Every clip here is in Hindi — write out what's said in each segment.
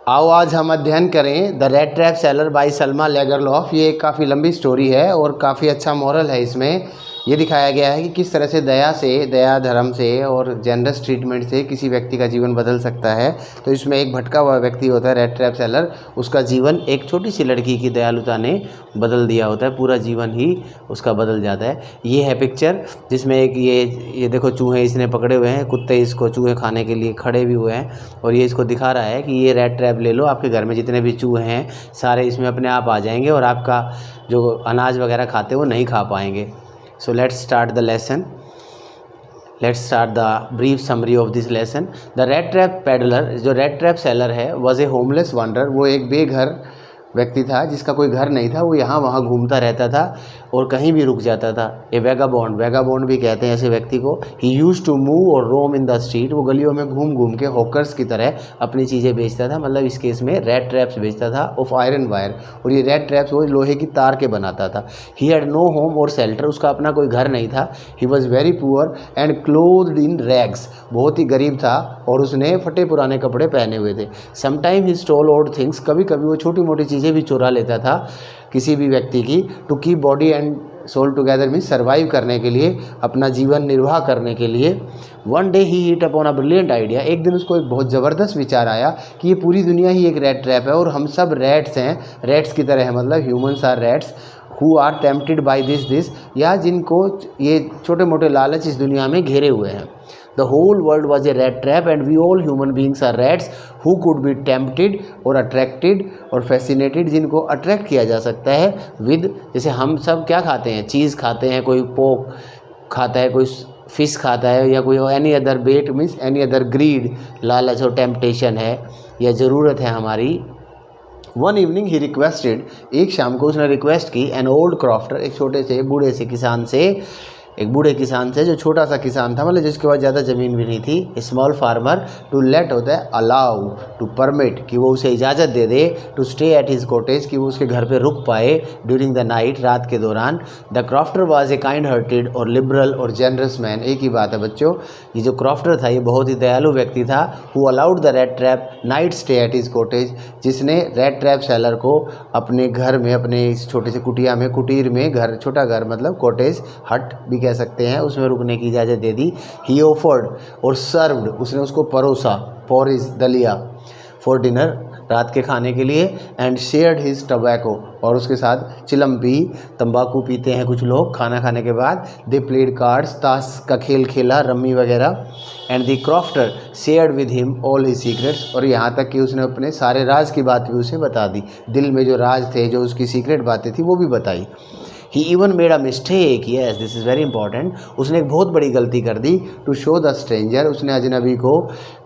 आओ आज हम अध्ययन करें the rat trap seller by Selma Lagerlof. ये एक काफ़ी लंबी स्टोरी है और काफ़ी अच्छा मॉरल है। इसमें ये दिखाया गया है कि किस तरह से दया धर्म से और जेनरस ट्रीटमेंट से किसी व्यक्ति का जीवन बदल सकता है। तो इसमें एक भटका हुआ व्यक्ति होता है रेड ट्रैप सेलर, उसका जीवन एक छोटी सी लड़की की दयालुता ने बदल दिया होता है, पूरा जीवन ही उसका बदल जाता है। ये है पिक्चर जिसमें एक ये देखो चूहे इसने पकड़े हुए हैं, कुत्ते इसको चूहे खाने के लिए खड़े भी हुए हैं और ये इसको दिखा रहा है कि ये रेड ट्रैप ले लो, आपके घर में जितने भी चूहे हैं सारे इसमें अपने आप आ जाएंगे और आपका जो अनाज वगैरह खाते वो नहीं खा पाएंगे। So let's start the lesson. Let's start the brief summary of this lesson. The red trap peddler, जो red trap seller है, was a homeless wanderer. वो एक बेघर व्यक्ति था जिसका कोई घर नहीं था। वो यहाँ वहाँ घूमता रहता था और कहीं भी रुक जाता था। ए वैगाबॉन्ड भी कहते हैं ऐसे व्यक्ति को। ही यूज्ड टू मूव और रोम इन द स्ट्रीट। वो गलियों में घूम घूम के हॉकर्स की तरह अपनी चीज़ें बेचता था, मतलब इस केस में रेड ट्रैप्स बेचता था ऑफ आयरन वायर। और ये रेड ट्रैप्स वो लोहे की तार के बनाता था। ही हैड नो होम और शेल्टर, उसका अपना कोई घर नहीं था। He was very poor and clothed in rags, बहुत ही गरीब था और उसने फटे पुराने कपड़े पहने हुए थे। Sometime he stole old things, कभी कभी वो छोटी मोटी चीज़ें भी चुरा लेता था किसी भी व्यक्ति की। To keep body and soul together means survive करने के लिए, अपना जीवन निर्वाह करने के लिए। One day he hit upon a brilliant idea, एक दिन उसको एक बहुत ज़बरदस्त विचार आया कि ये पूरी दुनिया ही एक रेड ट्रैप है और हम सब रैट्स हैं, रैट्स की तरह है, मतलब humans are rats who are tempted by this या जिनको ये छोटे मोटे लालच इस दुनिया में घेरे हुए हैं। The whole world was a rat trap and we all human beings are rats who could be tempted और attracted और fascinated, जिनको अट्रैक्ट किया जा सकता है विद, जैसे हम सब क्या खाते हैं, चीज़ खाते हैं, कोई पोक खाता है, कोई फिश खाता है या कोई एनी अदर बेट मीन्स एनी अदर ग्रीड, लालच और टेम्पटेशन है या ज़रूरत है हमारी। वन इवनिंग ही रिक्वेस्टेड, एक शाम को उसने रिक्वेस्ट की एन ओल्ड क्रॉफ्टर, एक छोटे से बूढ़े से किसान से, एक बूढ़े किसान से जो छोटा सा किसान था, मतलब जिसके पास ज़्यादा ज़मीन भी नहीं थी। स्मॉल फार्मर, टू लेट होता है अलाउ, टू परमिट कि वो उसे इजाज़त दे दे, to stay at his cottage कि वो उसके घर पे रुक पाए ड्यूरिंग द नाइट, रात के दौरान। The crofter was a kind hearted और लिबरल और जेनरस मैन, एक ही बात है बच्चों, ये जो क्रॉफ्टर था ये बहुत ही दयालु व्यक्ति था। Who allowed the rat trap night stay at his cottage, जिसने रेड ट्रैप सेलर को अपने घर में, अपने इस छोटे से कुटिया में, कुटीर में, घर, छोटा घर मतलब कॉटेज, हट भी कह सकते हैं, उसमें रुकने की इजाज़त दे दी। ही ऑफर्ड और सर्व्ड, उसने उसको परोसा, पोरिस दलिया, फॉर डिनर, रात के खाने के लिए। एंड शेयर्ड हिज टबैको, और उसके साथ चिलम पी, तंबाकू पीते हैं कुछ लोग खाना खाने के बाद। दे प्लेड कार्ड्स, ताश का खेल खेला, रम्मी वगैरह। And the crofter shared with him all his secrets, और यहाँ तक कि उसने अपने सारे राज की बात भी उसे बता दी, दिल में जो राज थे, जो उसकी सीक्रेट बातें थी वो भी बताई। He even made a mistake, yes this is very important, उसने एक बहुत बड़ी गलती कर दी। टू शो द स्ट्रेंजर, उसने अजनबी को,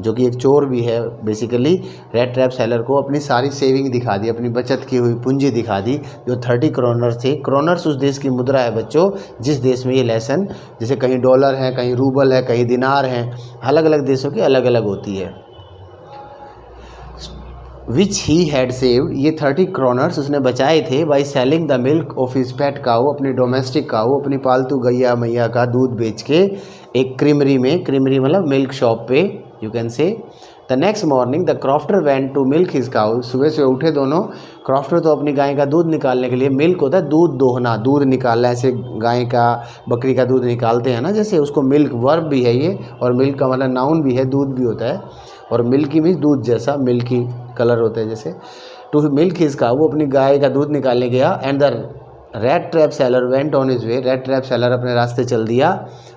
जो कि एक चोर भी है बेसिकली, रेड ट्रैप सेलर को अपनी सारी सेविंग दिखा दी, अपनी बचत की हुई पूंजी दिखा दी, जो 30 क्रोनर्स थे। क्रोनर्स उस देश की मुद्रा है बच्चों, जिस देश में ये लेसन, जैसे कहीं डॉलर है, कहीं रूबल है, कहीं दिनार है, अलग अलग देशों की अलग अलग होती है। विच ही हैड सेव्ड, ये 30 क्रोनर्स उसने बचाए थे by selling the milk of his pet cow, अपनी डोमेस्टिक काऊ, अपनी पालतू गैया मैया का दूध बेच के एक क्रीमरी में, क्रीमरी मतलब मिल्क शॉप पे you can say. The next morning the crofter went to milk his cow, सुबह से उठे दोनों। क्रॉफ्टर तो अपनी गाय का दूध निकालने के लिए, मिल्क होता है दूध दोहना, दूध निकालना, ऐसे गाय का बकरी का दूध निकालते हैं ना, जैसे उसको मिल्क वर्ब भी है ये, और मिल्क का मतलब नाउन भी है, दूध भी होता है, और मिल्की मीन्स दूध जैसा, मिल्की कलर होता है जैसे। टू मिल्क हिज काऊ, वो अपनी गाय का दूध निकालने गया। And the rat trap seller went on his way, rat trap seller अपने रास्ते चल दिया।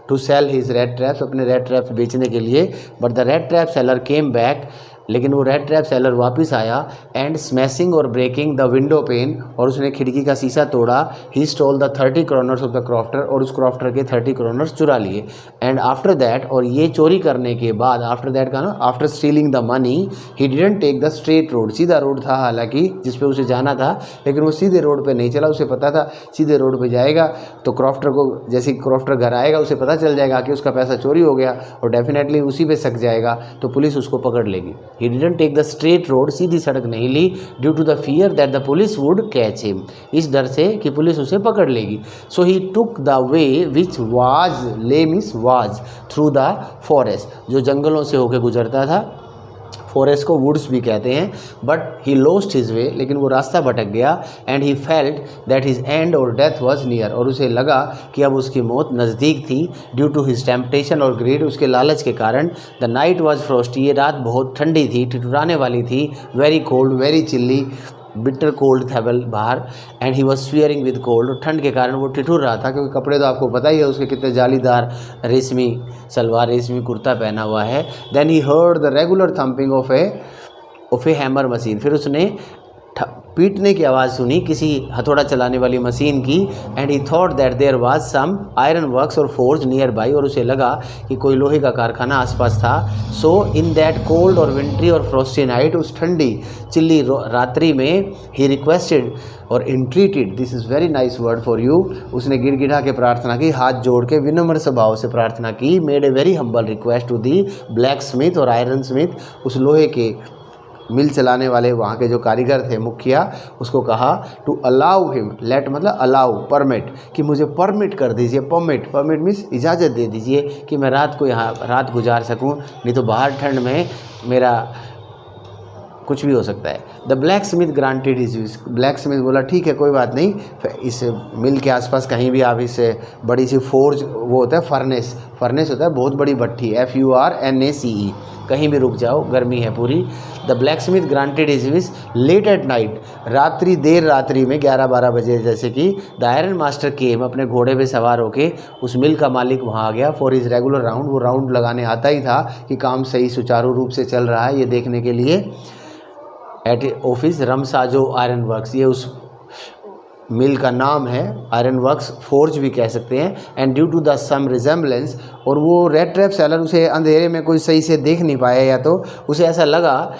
To sell his rat traps, अपने रेड ट्रैप्स बेचने के लिए। But the rat trap seller came back, लेकिन वो रेड ट्रैप सेलर वापस आया। एंड स्मैशिंग और ब्रेकिंग द विंडो पेन, और उसने खिड़की का शीशा तोड़ा। He stole the 30 kronors of the crofter, और उस क्रॉफ्टर के 30 क्रोनर्स चुरा लिए। एंड आफ्टर दैट, और ये चोरी करने के बाद, आफ्टर दैट का ना, after stealing the money, he didn't take the straight road, सीधा रोड था हालांकि जिस पे उसे जाना था, लेकिन वो सीधे रोड पे नहीं चला। उसे पता था सीधे रोड पे जाएगा तो क्रॉफ्टर को, जैसे क्रॉफ्टर घर आएगा उसे पता चल जाएगा कि उसका पैसा चोरी हो गया और डेफिनेटली उसी पे शक जाएगा, तो पुलिस उसको पकड़ लेगी। He didn't take the straight road, सीधी सड़क नहीं ली, due to the fear that the police would catch him, इस डर से कि पुलिस उसे पकड़ लेगी। So he took the way which was, ले means was, through the forest, जो जंगलों से होकर गुजरता था, फॉरेस्ट को वुड्स भी कहते हैं, but he lost his way, लेकिन वो रास्ता भटक गया, and he felt that his and और डेथ वाज नियर, और उसे लगा कि अब उसकी मौत नज़दीक थी, ड्यू टू हिज टेम्पटेशन और ग्रीड, उसके लालच के कारण। द नाइट वाज फ्रॉस्टी, ये रात बहुत ठंडी थी, ठिठुराने वाली थी, very cold, very chilli, bitter cold था बाहर, and he was swearing with cold, और ठंड के कारण वो ठिठुर रहा था, क्योंकि कपड़े तो आपको पता ही है उसके कितने जालीदार, रेशमी सलवार, रेशमी कुर्ता पहना हुआ है। Then he heard the regular thumping of a hammer machine, फिर उसने पीटने की आवाज़ सुनी किसी हथौड़ा चलाने वाली मशीन की, and he thought that there was some iron works और फोर्ज नियर बाई, और उसे लगा कि कोई लोहे का कारखाना आसपास था। सो इन दैट कोल्ड और विंट्री और फ्रॉस्टी नाइट, उस ठंडी चिल्ली रात्रि में, ही रिक्वेस्टेड और entreated, this is very nice word for you, उसने गिड़गिड़ा के प्रार्थना की, हाथ जोड़ के विनम्र स्वभाव से प्रार्थना की, made a very humble request to the blacksmith और आयरन स्मिथ, उस लोहे के मिल चलाने वाले वहाँ के जो कारीगर थे, मुखिया, उसको कहा टू अलाउ हिम, लेट मतलब अलाउ, परमिट, कि मुझे परमिट कर दीजिए, परमिट मीन्स इजाज़त दे दीजिए कि मैं रात को यहाँ रात गुजार सकूँ, नहीं तो बाहर ठंड में मेरा कुछ भी हो सकता है। The blacksmith granted his wish, black Smith बोला ठीक है कोई बात नहीं, इस मिल के आसपास कहीं भी आप इस बड़ी सी फोर्ज, वो होता है फर्नेस होता है बहुत बड़ी भट्ठी, FURNACE, कहीं भी रुक जाओ, गर्मी है पूरी। The blacksmith granted his wish, late at night, देर रात्रि में 11-12 बजे जैसे कि, द आयरन मास्टर केम, अपने घोड़े पे सवार होके उस मिल का मालिक वहाँ आ गया, फॉर हिज रेगुलर राउंड, वो राउंड लगाने आता ही था कि काम सही सुचारू रूप से चल रहा है ये देखने के लिए। एट ऑफिस रमसाजो आयरन वर्क्स, ये उस मिल का नाम है, आयरन वर्क्स फोर्ज भी कह सकते हैं, and due to the some resemblance, और वो रेड ट्रैप सेलर उसे अंधेरे में कोई सही से देख नहीं पाया, या तो उसे ऐसा लगा,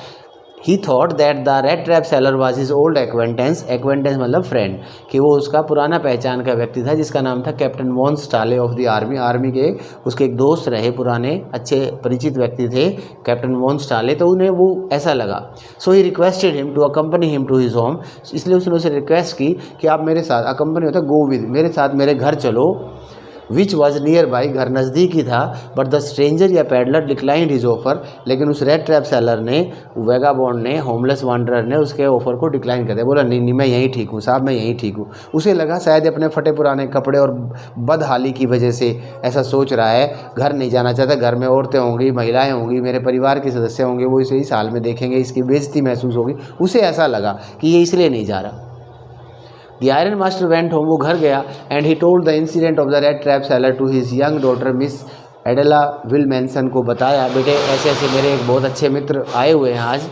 ही thought that the rat trap seller was his old acquaintance मतलब फ्रेंड, कि वो उसका पुराना पहचान का व्यक्ति था, जिसका नाम था captain von Stahle of the army के उसके एक दोस्त रहे, पुराने अच्छे परिचित व्यक्ति थे कैप्टन वॉन स्टाले, तो उन्हें वो ऐसा लगा। So he requested him to accompany him to his home, इसलिए उसने उसे रिक्वेस्ट की कि आप मेरे साथ, अकम्पनी होता है गो विद, मेरे साथ मेरे घर चलो, विच वॉज नियर बाई, घर नज़दीक ही था, बट द स्ट्रेंजर या पैडलर डिक्लाइंड हिज ऑफर, लेकिन उस रेड ट्रैप सेलर ने, वेगाबॉन्ड ने, होमलेस वांडरर ने उसके ऑफर को डिक्लाइन कर दिया, बोला नहीं मैं यहीं ठीक हूँ साहब, मैं यहीं ठीक हूँ। उसे लगा शायद अपने फटे पुराने कपड़े और बदहाली की वजह से ऐसा सोच रहा है, घर नहीं जाना चाहता, घर में औरतें होंगी, महिलाएं होंगी, मेरे परिवार के सदस्य होंगे, वो इसे इस हाल में देखेंगे, इसकी बेइज्जती महसूस होगी, उसे ऐसा लगा कि ये इसलिए नहीं जा रहा। The iron master went home, वो घर गया, and he told the incident of the rat trap seller to his young daughter miss Edla Willmansson को बताया, बेटे ऐसे ऐसे मेरे एक बहुत अच्छे मित्र आए हुए हैं आज।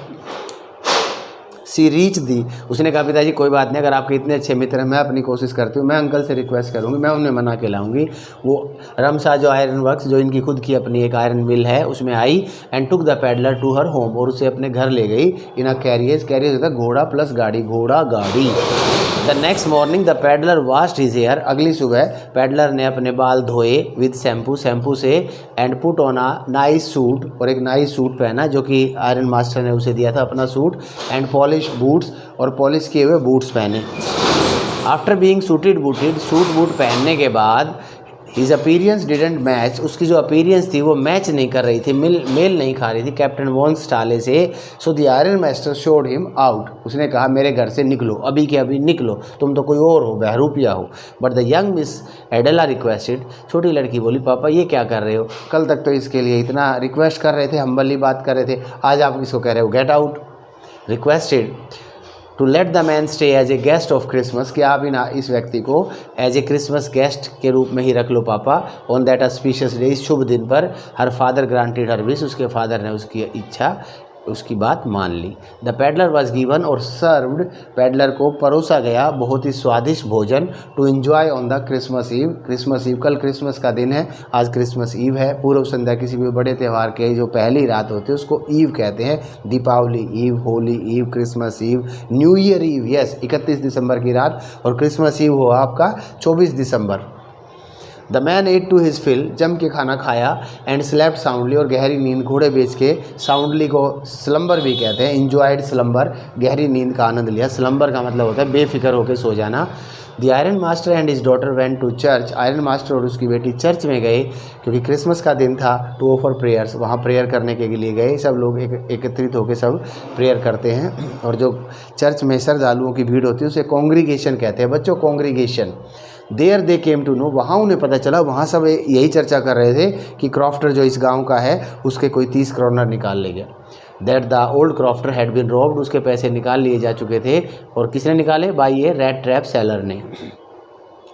सी रीच दी, उसने कहा पिताजी कोई बात नहीं, अगर आपके इतने अच्छे मित्र हैं, मैं अपनी कोशिश करती हूँ, मैं अंकल से रिक्वेस्ट करूँगी, मैं उन्हें मना के लाऊंगी। वो रमसा जो आयरन वर्क्स, जो इनकी खुद की अपनी एक आयरन मिल है, उसमें आई, and took the peddler to her home, और उसे अपने घर ले गई, इन अ कैरियर्स होता है घोड़ा प्लस गाड़ी, घोड़ा गाड़ी। The next morning the peddler washed his hair, अगली सुबह पैडलर ने अपने बाल धोए विद शैम्पू से, and put on a nice suit, और एक नाइस सूट पहना जो कि आयरन मास्टर ने उसे दिया था अपना सूट, एंड पॉलिश बूट्स, और पॉलिश किए हुए बूट्स पहने। आफ्टर बीइंग सूट बूट पहनने के बाद, हिज अपीरियंस डिडेंट मैच, उसकी जो अपीरियंस थी वो मैच नहीं कर रही थी, मेल नहीं खा रही थी कैप्टन वॉन स्टाले से। So the iron master showed him out, उसने कहा मेरे घर से निकलो, अभी के अभी निकलो, तुम तो कोई और हो, बहरूपिया हो। But the young miss Adela requested, छोटी लड़की बोली पापा ये क्या कर रहे हो, कल तक तो इसके लिए इतना रिक्वेस्ट कर रहे थे, हम्बली बात कर रहे थे, आज आप इसको कह रहे हो get out. Requested to let the man stay as a guest of Christmas, कि आप इस व्यक्ति को एज ए क्रिसमस गेस्ट के रूप में ही रख लो पापा। ऑन दैट ऑस्पिशियस डे, इस शुभ दिन पर, हर फादर ग्रांटेड हर विश, उसके फादर ने उसकी इच्छा, उसकी बात मान ली। द पैडलर वॉज गिवन और सर्व्ड, पैडलर को परोसा गया बहुत ही स्वादिष्ट भोजन, to enjoy on the Christmas eve, कल क्रिसमस का दिन है, आज क्रिसमस ईव है, पूर्व संध्या किसी भी बड़े त्यौहार के जो पहली रात होती है उसको ईव कहते हैं, Deepavali eve, Holi eve, Christmas eve, new year eve, yes 31 दिसंबर की रात, और क्रिसमस ईव हुआ आपका 24 दिसंबर। The man ate to his fill, जम के खाना खाया, एंड स्लेप्ट साउंडली, और गहरी नींद घोड़े बेच के, साउंडली को स्लम्बर भी कहते हैं, इंजॉयड स्लम्बर, गहरी नींद का आनंद लिया। स्लम्बर का मतलब होता है बेफिक्र होकर सो जाना। The iron master and his daughter went to church, iron master और उसकी बेटी चर्च में गए क्योंकि क्रिसमस का दिन था, टू ऑफर प्रेयर्स, वहाँ प्रेयर करने के लिए गए। सब लोग एकत्रित होकर सब प्रेयर करते हैं, और जो चर्च में श्रद्धालुओं की भीड़ होती है उसे कॉन्ग्रीगेशन कहते हैं बच्चों, congregation. There they came to know, वहाँ उन्हें पता चला, वहाँ सब यही चर्चा कर रहे थे कि क्रॉफ्टर जो इस गांव का है उसके कोई 30 करोड़ निकाल ले गया। That the old crofter had been robbed, उसके पैसे निकाल लिए जा चुके थे। और किसने निकाले? By A rat trap seller ने।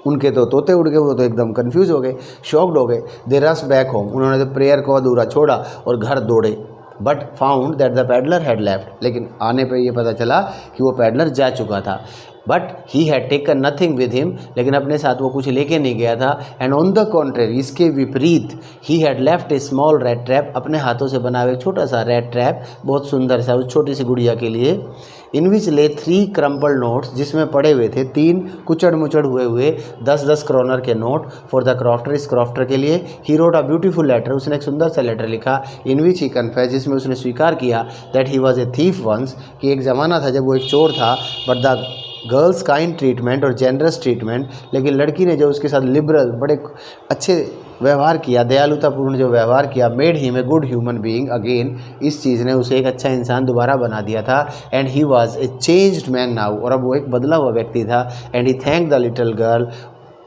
उनके तो तोते उड़ गए, वो तो एकदम कंफ्यूज हो गए, शॉक्ड हो गए। दे रश बैक होम, उन्होंने तो प्रेयर को अधूरा छोड़ा और घर दौड़े। But found that the peddler had left, लेकिन आने पे ये पता चला कि वो पैडलर जा चुका था। But he had taken nothing with him, लेकिन अपने साथ वो कुछ लेके नहीं गया था। एंड ऑन द कॉन्ट्रेरी, इसके विपरीत, he had left A small red trap, अपने हाथों से बना हुआ एक छोटा सा रेड ट्रैप, बहुत सुंदर सा, उस छोटी सी गुड़िया के लिए। इन विच ले 3 क्रम्पल्ड नोट्स, जिसमें पड़े हुए थे 3 कुचड़ मुचड़ हुए 10-10 करोनर के नोट, फॉर द क्रॉफ्टर, इस क्रॉफ्टर के लिए। He wrote a beautiful letter, उसने एक सुंदर सा लेटर लिखा। इन विच ही कन्फेस, जिसमें उसने स्वीकार किया that he was a thief once, कि एक ज़माना था जब वो एक चोर था। But the girl's kind treatment, और जेनरस ट्रीटमेंट, लेकिन लड़की ने जो उसके साथ लिबरल, बड़े अच्छे व्यवहार किया, दयालुतापूर्ण जो व्यवहार किया, made him a good human being again, इस चीज़ ने उसे एक अच्छा इंसान दोबारा बना दिया था। And he was A changed man now, और अब वो एक बदला हुआ व्यक्ति था। And he thank the little girl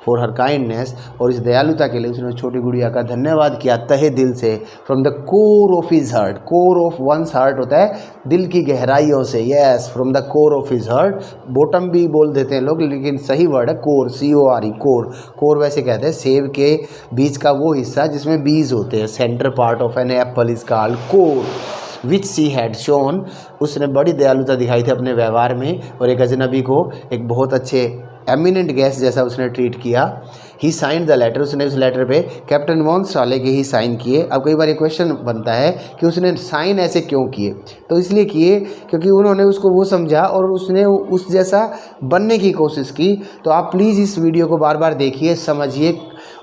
for her kindness, और इस दयालुता के लिए उसने छोटी गुड़िया का धन्यवाद किया तहे दिल से। From the core of his heart, core of once heart होता है दिल की गहराइयों से, yes, from the core of his heart. Bottom भी बोल देते हैं लोग, लेकिन सही वर्ड है कोर, CORE, कोर। कोर वैसे कहते हैं सेब के बीज का वो हिस्सा जिसमें बीज होते हैं, centre part of an apple is called core. Which she had shown, उसने बड़ी दयालुता दिखाई थी अपने व्यवहार में, और एक अजनबी को एक बहुत अच्छे एमिनेंट गेस्ट जैसा उसने ट्रीट किया। ही साइंड द लेटर, उसने उस लेटर पे कैप्टन वॉन्साले के ही साइन किए। अब कई बार ये क्वेश्चन बनता है कि उसने साइन ऐसे क्यों किए, तो इसलिए किए क्योंकि उन्होंने उसको वो समझा और उसने उस जैसा बनने की कोशिश की। तो आप प्लीज़ इस वीडियो को बार बार देखिए, समझिए,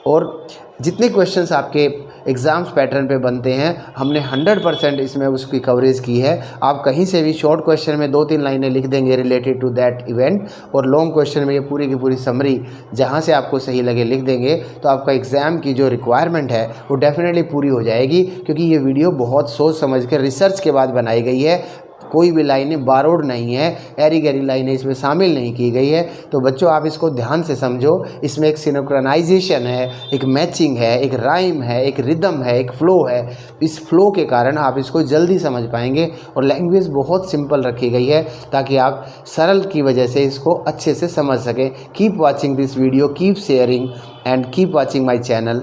और जितने क्वेश्चंस आपके एग्ज़ाम्स पैटर्न पे बनते हैं हमने 100% इसमें उसकी कवरेज की है। आप कहीं से भी शॉर्ट क्वेश्चन में 2-3 लाइनें लिख देंगे रिलेटेड टू दैट इवेंट, और लॉन्ग क्वेश्चन में ये पूरी की पूरी समरी जहाँ से आपको सही लगे लिख देंगे, तो आपका एग्ज़ाम की जो रिक्वायरमेंट है वो डेफिनेटली पूरी हो जाएगी। क्योंकि ये वीडियो बहुत सोच समझ कर रिसर्च के बाद बनाई गई है, कोई भी लाइनें बारोड नहीं है, एरी गैरी लाइनें इसमें शामिल नहीं की गई है। तो बच्चों आप इसको ध्यान से समझो, इसमें एक सिनोक्रोनाइजेशन है, एक मैचिंग है, एक राइम है, एक रिदम है, एक फ़्लो है। इस फ्लो के कारण आप इसको जल्दी समझ पाएंगे, और लैंग्वेज बहुत सिंपल रखी गई है ताकि आप सरल की वजह से इसको अच्छे से समझ सकें। Keep watching this video, keep sharing and keep watching my channel.